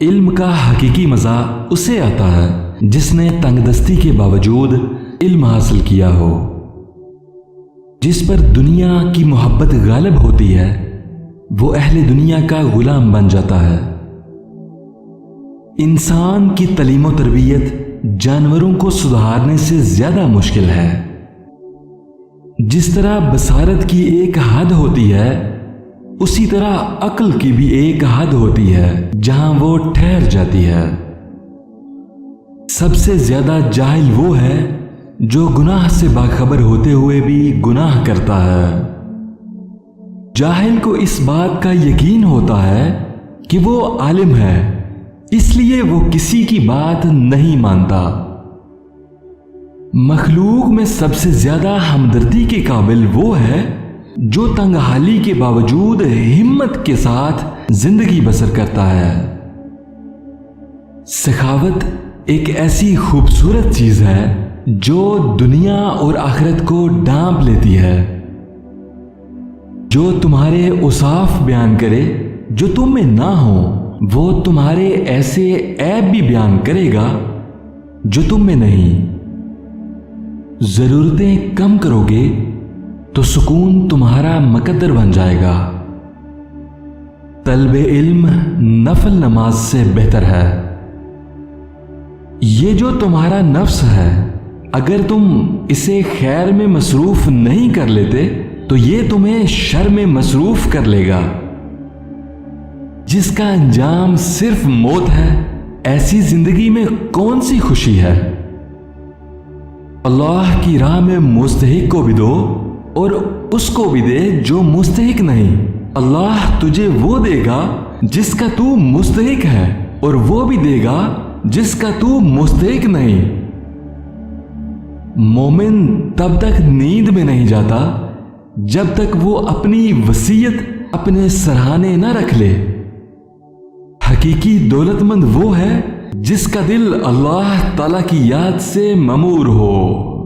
علم کا حقیقی مزہ اسے آتا ہے جس نے تنگ دستی کے باوجود علم حاصل کیا ہو، جس پر دنیا کی محبت غالب ہوتی ہے وہ اہل دنیا کا غلام بن جاتا ہے۔ انسان کی تعلیم و تربیت جانوروں کو سدھارنے سے زیادہ مشکل ہے۔ جس طرح بصارت کی ایک حد ہوتی ہے اسی طرح عقل کی بھی ایک حد ہوتی ہے جہاں وہ ٹھہر جاتی ہے۔ سب سے زیادہ جاہل وہ ہے جو گناہ سے باخبر ہوتے ہوئے بھی گناہ کرتا ہے۔ جاہل کو اس بات کا یقین ہوتا ہے کہ وہ عالم ہے، اس لیے وہ کسی کی بات نہیں مانتا۔ مخلوق میں سب سے زیادہ ہمدردی کے قابل وہ ہے جو تنگ حالی کے باوجود ہمت کے ساتھ زندگی بسر کرتا ہے۔ سخاوت ایک ایسی خوبصورت چیز ہے جو دنیا اور آخرت کو ڈھانپ لیتی ہے۔ جو تمہارے اوصاف بیان کرے جو تم میں نہ ہو، وہ تمہارے ایسے عیب بھی بیان کرے گا جو تم میں نہیں۔ ضرورتیں کم کرو گے تو سکون تمہارا مقدر بن جائے گا۔ طلب علم نفل نماز سے بہتر ہے۔ یہ جو تمہارا نفس ہے، اگر تم اسے خیر میں مصروف نہیں کر لیتے تو یہ تمہیں شر میں مصروف کر لے گا، جس کا انجام صرف موت ہے۔ ایسی زندگی میں کون سی خوشی ہے؟ اللہ کی راہ میں مستحق کو بھی دو اور اس کو بھی دے جو مستحق نہیں۔ اللہ تجھے وہ دے گا جس کا تو مستحق ہے اور وہ بھی دے گا جس کا تو مستحق نہیں۔ مومن تب تک نیند میں نہیں جاتا جب تک وہ اپنی وصیت اپنے سرہانے نہ رکھ لے۔ حقیقی دولت مند وہ ہے جس کا دل اللہ تعالیٰ کی یاد سے ممور ہو۔